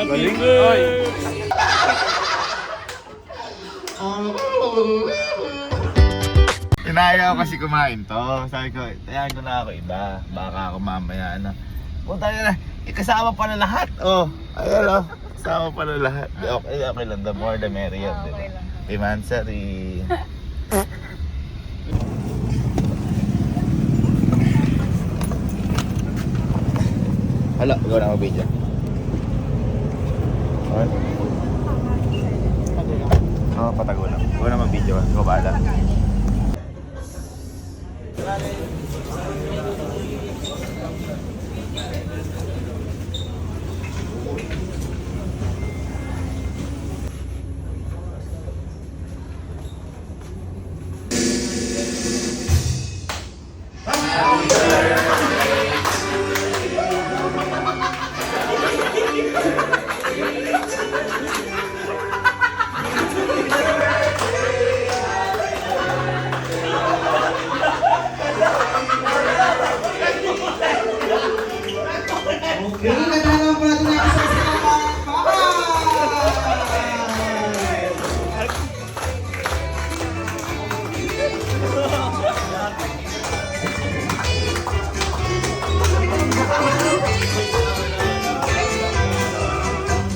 Galing. Oy. Inaya ko kasi kumain to. Sabi ko, tayahan ko na ako iba. Baka ako mamaya ano. Punta na, kasama pa na lahat. Oh, ayun oh. Kasama pa na lahat. Okay, okay lang. The more the merrier. Okay lang. Imansari. Hala, ikaw na ako video. Okay. Oo, patago lang. Ikaw na mag-video. Ikaw bahala.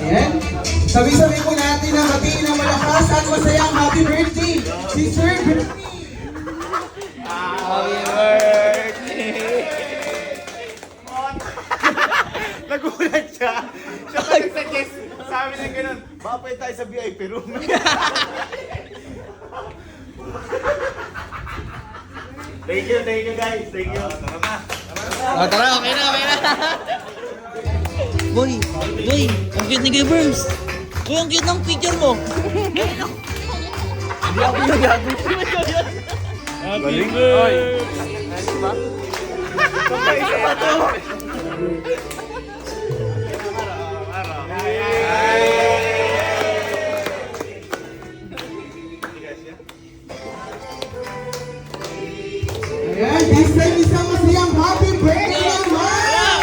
Ayan. Sabi-sabi po natin na matiin ng malakas at masayang happy birthday si Sir Bernie! Happy birthday! Nagulat siya. Siya pa nag-suggest. Sabi niya ganun, baka pwede tayo sa VIP room. Thank you guys. Thank you. Tara na. Oh, tara, okay na. Boy, ang cute ni Givers. Boy, ang cute ng picture mo. Hindi ako yung gabi. Galing. Oy. Ayan, this time isang masayang happy birthday naman!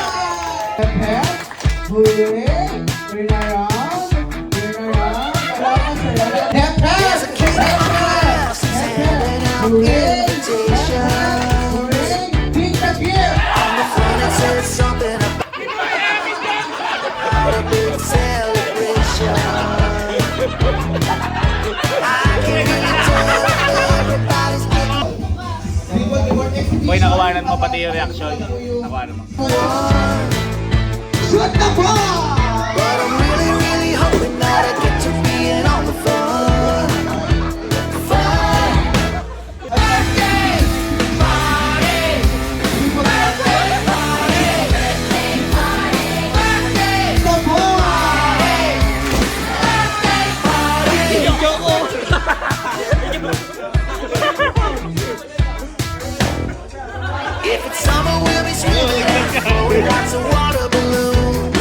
Hep, hooray! Turn around! Salamat sa'yo! Hep, hooray! Hooray! Drink the beer! Boy, nakawanan mo pati yung reaction. Nakawanan mo. Shoot the ball! But I'm really hoping that I get to be in all the fun. Birthday party! Birthday party! Birthday party! Birthday The ball! If it's summer, we'll be swimming. With lots of water balloons.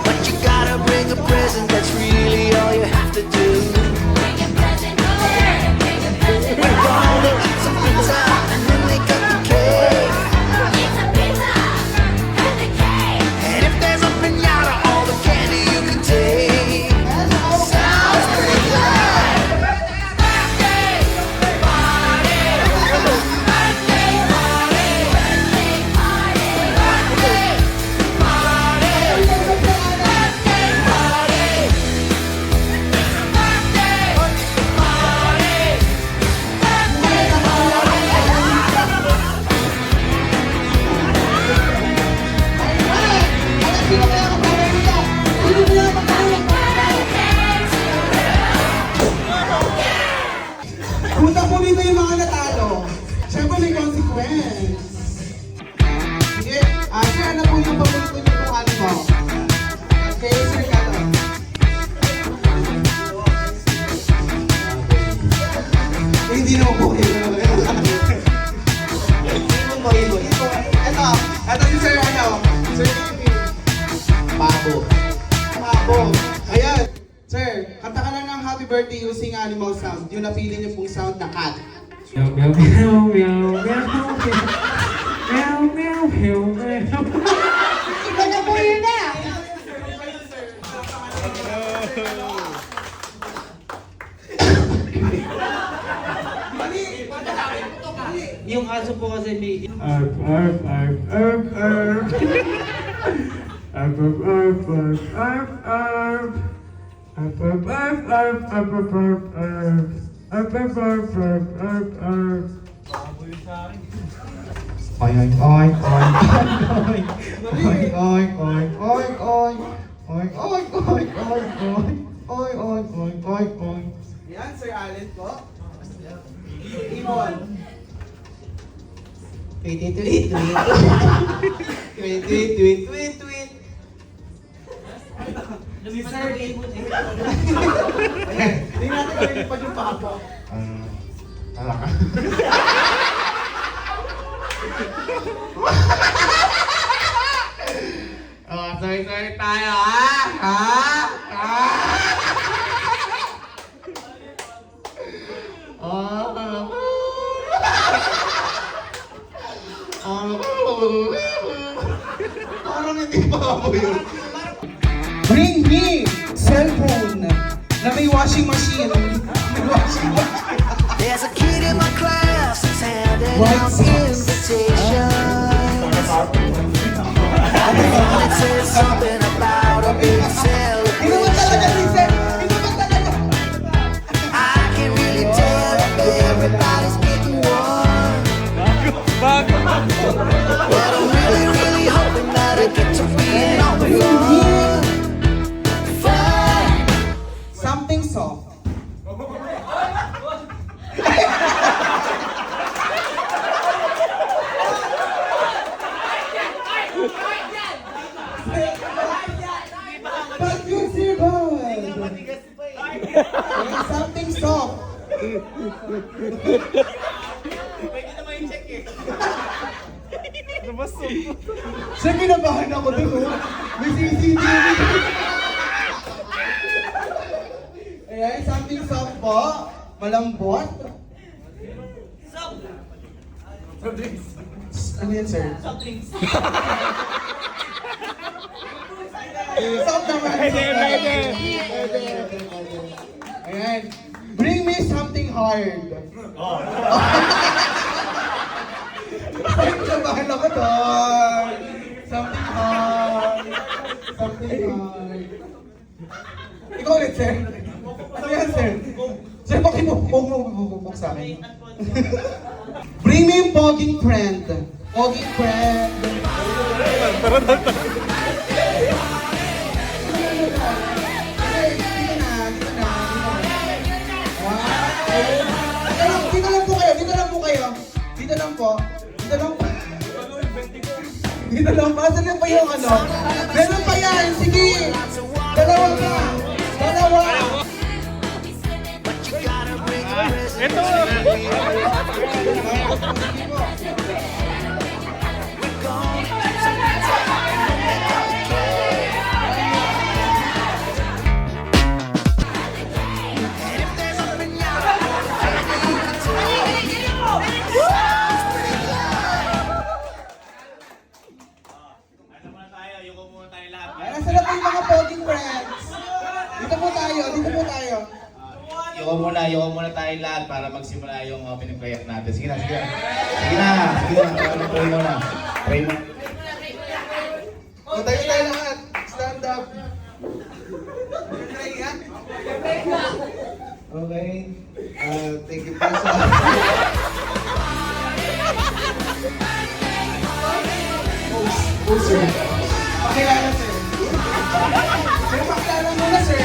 But you gotta bring a present, that's really all you have to do. We're gonna eat some pizza and then make up the cake. And if there's a pinata, all the candy you can take. Sounds pretty good. Birthday party! Birthday party! Birthday party! Birthday party! Birthday party! Punta po dito yung mga natalo. Siyempre may consequence. Sige, sir, ano po yung paborito niyo kung ano mo? Okay, sir, kato. Hindi naman po kayo. Ito si sir, Sir Jimmy. Pabo. Ayan. Sir, kanta ka lang ng happy birthday using animal sound. Yung napili niyo pong sound na cat. Meow meow meow meow meow meow meow meow meow. Iba na po yun na! Arf, arf, arf, arf, arf. Arf, arf, arf, arf, arf, arf. Arf, arf, arf, arf, arf, arf, arf, arf. Arf, arf, arf, arf, arf, arf. Oink, oink, oink, oink, oink, oink, oink, oink, oink, oink, oink, oink, oink, oink, oink, oink, oink, oink, oink. Yan, Sir Allen po. Ibon. Tweet, tweet, tweet, tweet. Tweet, tweet, tweet, tweet, tweet. Si Sir Ibon. Hindi natin kami pa yung papo. Alaka. Oh, sorry tayo, Parang hindi pa ako yun. Bring me cellphone na may washing machine. May washing machine. There's a kid in my class that's handing out invitations. And it says something about a big celebration. I can really tell if everybody's getting one. But I'm really hoping that I get to be in all the fun. Something soft. But you survived. Something soft. Sir, kinabahan ako dun, oh. May CCTV. Ayan, something soft po. Malambot. Soft. Ano yan, sir? Soft drinks. Soft naman. Ayan. Bring me something hard. Ay, kinabahan ako doon. Something hard. Something hard. Ikaw ulit, sir. Ano yan, sir? Sir, pakibubog sa akin. Bring me yung pogging friend. Pogging friend. Dito lang po kayo. Dito lang po. Dito lang po. Asan lang pa yung ano? Meron pa yan. Sige. Dalawa pa. Ito! Nasa na po yung mga pogging friends? Dito po tayo. Yoko muna tayo lahat para magsimula yung pinag-prayer natin. Sige na. Pray mo. O, tayo lahat. Stand up. Okay. Thank you po sa... Oh, sir. Pakilala, sir. Sir, pakilala muna, sir.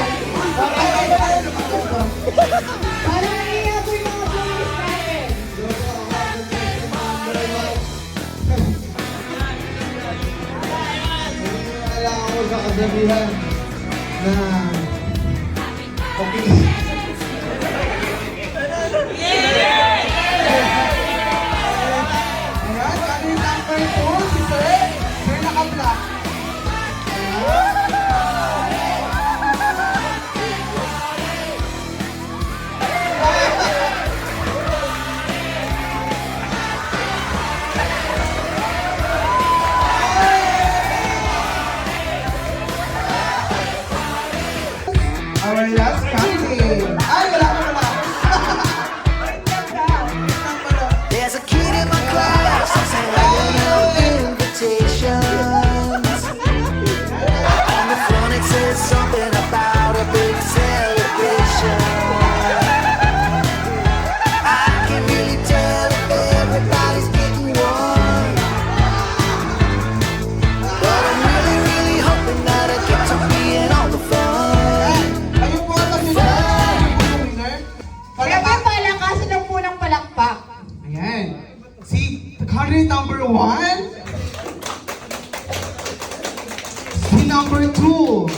Para naiya po yung mga police natin. Kailangan ko sa kasabihan na okay. Ayan, kanina number 2, si Sir. Sir, naka-black. number 2.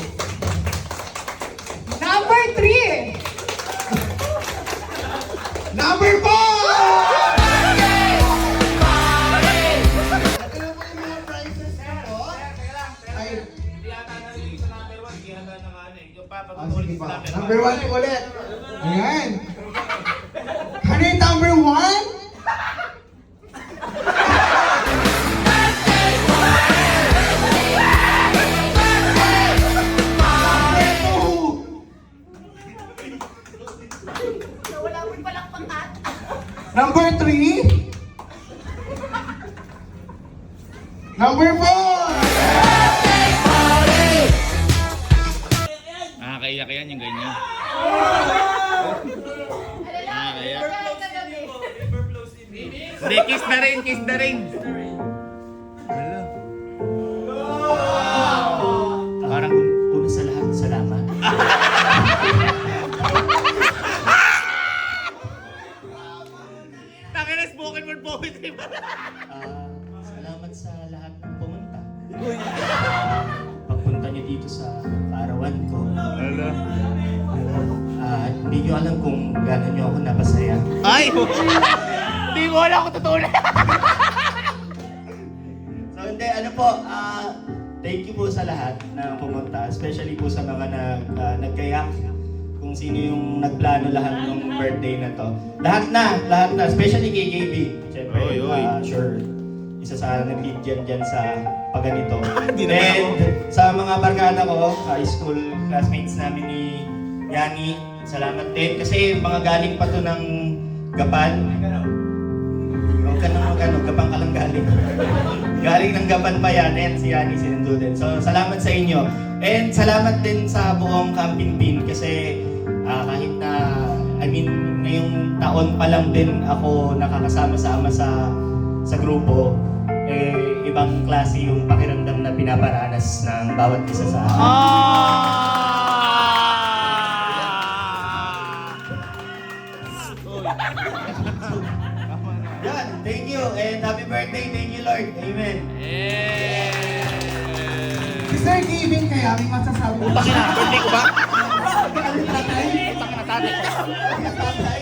Number 3. Number 4! Ito na po yung mga prizes dito. Ay, sige pa. Number 1 po ulit. Ayan. Ano yung number 1? Number 3? Number 4? Nakakaiyak yan yung ganyan. Nakakaiyak. Hindi, kiss na rin, kiss na rin. Parang una sa lahat, salamat. Takin na spoken word poetry ba? Salamat sa lahat ng pumunta. Pagpunta niyo dito sa kaarawan ko. Hindi niyo alam kung gano'n niyo ako napasaya. Ay! Hindi ko alam kung totoo na. So hindi, ano po, thank you po sa lahat na pumunta. Especially po sa mga nagkayak. Kung sino yung nagplano lahat ng birthday na to. Lahat na. Especially kay KB. Siyempre, sure, isa sa nag-lead dyan sa pagganito. And sa mga barkada ko, high school classmates namin ni Yani, salamat din. Kasi mga galing pa to ng Gapan. Huwag ka nang Gapan ka lang galing. Galing ng Gapan pa yan, and si Yani sinundo din. So, salamat sa inyo. And salamat din sa buong camping team kasi kahit na, ngayong taon pa lang din ako nakakasama-sama sa grupo, ibang klase yung pakiramdam na pinaparanas ng bawat isa sa akin. Yan, thank you and happy birthday, thank you Lord, amen. Si Sir Gavin kaya may masasabi. Bakit na? Birthday ko ba? Tatay? Bakit na tatay? Tatay,